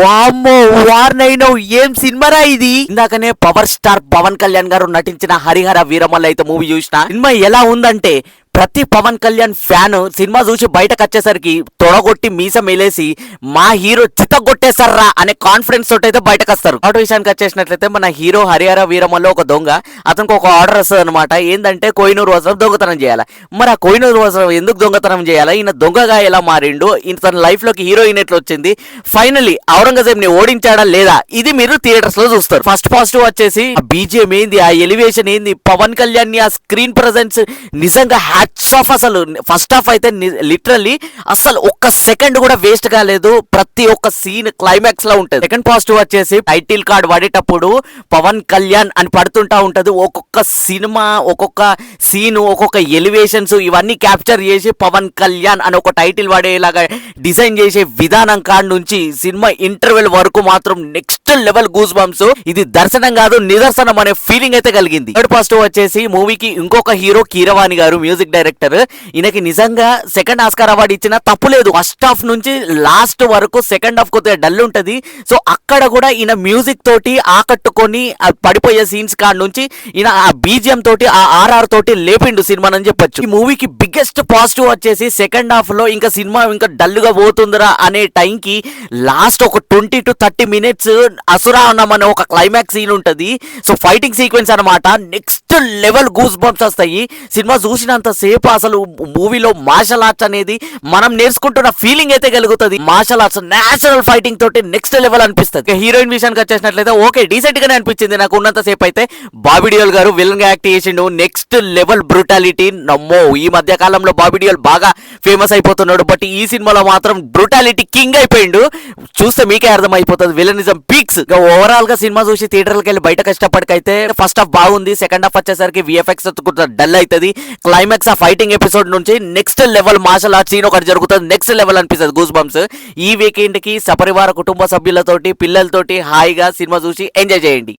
వామ్మో వార్నైనో ఏం సినిమారా ఇది. ఇందాకనే పవర్ స్టార్ పవన్ కళ్యాణ్ గారు నటించిన హరిహర వీరమల్ల అయితే మూవీ చూసిన. సినిమా ఎలా ఉందంటే ప్రతి పవన్ కళ్యాణ్ ఫ్యాన్ సినిమా చూసి బయటకు వచ్చేసరికి తొడగొట్టి మీస మేలేసి మా హీరో చితగొట్టేశారా అనే కాన్ఫిడెన్స్ తోటి అయితే బయటకు వస్తారు. ఆటో విషయానికి వచ్చేసినట్లయితే మన హీరో హరిహర వీరమల్ల ఒక దొంగ, అతనికి ఒక ఆర్డర్ వస్తుంది అనమాట. ఏంటంటే కోహినూరు వస్త్రం దొంగతనం చేయాలి. మరి ఆ కోహినూరు వస్త్రం ఎందుకు దొంగతనం చేయాలి, ఈయన దొంగగా ఎలా మారిండు, తన లైఫ్ లోకి హీరోయిన్ ఎట్లా వచ్చింది, ఫైనలీ ఔరంగజేబ్ ని ఓడించాడా లేదా, ఇది మీరు థియేటర్స్ లో చూస్తారు. ఫస్ట్ పాజిటివ్ వచ్చేసి బీజిఎం ఏంది, ఆ ఎలివేషన్ ఏంది, పవన్ కళ్యాణ్ ని ఆ స్క్రీన్ ప్రెజెన్స్ నిజంగా హ్యాట్స్ ఆఫ్. అసలు ఫస్ట్ హాఫ్ అయితే లిటరల్లీ అసలు ఒక్క సెకండ్ కూడా వేస్ట్ కాలేదు. ప్రతి ఒక్క సీన్ క్లైమాక్స్ లో ఉంటది. సెకండ్ పాజిటివ్ వచ్చేసి టైటిల్ కార్డ్ పడేటప్పుడు పవన్ కళ్యాణ్ అని పడుతుంటా ఉంటది. ఒక్కొక్క సినిమా, ఒక్కొక్క సీన్, ఒక్కొక్క ఎలివేషన్స్ ఇవన్నీ క్యాప్చర్ చేసి పవన్ కళ్యాణ్ అని ఒక టైటిల్ పడేలాగా డిజైన్ చేసే విధానం కాడ నుంచి సినిమా ఇంటర్వెల్ వరకు మాత్రం నెక్స్ట్ లెవెల్ గూస్ బంప్స్. ఇది దర్శనం కాదు నిదర్శనం అనే ఫీలింగ్ అయితే కలిగింది. థర్డ్ పాజిటివ్ వచ్చేసి మూవీకి ఇంకొక హీరో కీరవాణి గారు మ్యూజిక్ డైరెక్టర్. ఈయనకి నిజంగా సెకండ్ ఆస్కార్ అవార్డు ఇచ్చిన తప్పులేదు. ఫస్ట్ హాఫ్ నుంచి లాస్ట్ వరకు సెకండ్ హాఫ్ కొద్దిగా డల్ ఉంటది. సో అక్కడ కూడా ఈయన మ్యూజిక్ తోటి ఆకట్టుకొని పడిపోయే సీన్స్ కాడ నుంచి ఈయన ఆ బీజిఎం తోటి ఆ ఆర్ఆర్ తోటి లేపిండు సినిమాని చెప్పొచ్చు. ఈ మూవీకి బిగ్గెస్ట్ పాజిటివ్ వచ్చేసి సెకండ్ హాఫ్ లో ఇంకా సినిమా ఇంకా డల్ గా పోతుందిరా అనే టైంకి లాస్ట్ ఒక 20 to 30 minutes అసురా అనే ఒక క్లైమాక్స్ సీన్ ఉంటది. సో ఫైటింగ్ సీక్వెన్స్ అనమాట. నెక్స్ట్ లెవెల్ గూస్ బంప్స్ వస్తాయి. సినిమా చూసినంత సేపు అసలు మూవీలో మార్షల్ ఆర్ట్స్ అనేది మనం నేర్చుకుంటున్న ఫీలింగ్ అయితే కలుగుతుంది. మార్షల్ ఆర్ట్స్ నేచురల్ ఫైటింగ్ తోటి నెక్స్ట్ లెవెల్ అనిపిస్తుంది. హీరోయిన్ విషయానికి వచ్చేసినట్లయితే ఓకే డీసెంట్ గానే అనిపించింది నాకు ఉన్నంత సేపు అయితే. బాబీ డియోల్ గారు విలన్ గా యాక్ట్ చేసిండు. Next level brutality. నమ్మో ఈ మధ్య కాలంలో బాబీ డియోల్ బాగా ఫేమస్ అయిపోతున్నాడు. బట్ ఈ సినిమాలో మాత్రం బ్రూటాలిటీ కింగ్ అయిపోయిండు. చూస్తే మీకే అర్థం అయిపోతుంది విలనిజం పీక్స్. ఓవరాల్ గా సినిమా చూసి థియేటర్కి వెళ్ళి బయటకు కష్టపడికైతే ఫస్ట్ హాఫ్ బాగుంది. సెకండ్ హాఫ్ వచ్చేసరికి విఎఫ్ఎక్స్ డల్ అవుతుంది. క్లైమాక్స్ ఆ ఫైటింగ్ ఎపిసోడ్ నుంచి next level martial arts scene ఒకటి జరుగుతుంది. నెక్స్ట్ లెవెల్ అనిపిస్తుంది గూస్ బంప్స్. ఈ వీకెండ్ కి సపరివార కుటుంబ సభ్యులతోటి పిల్లలతోటి హాయిగా సినిమా చూసి ఎంజాయ్ చేయండి.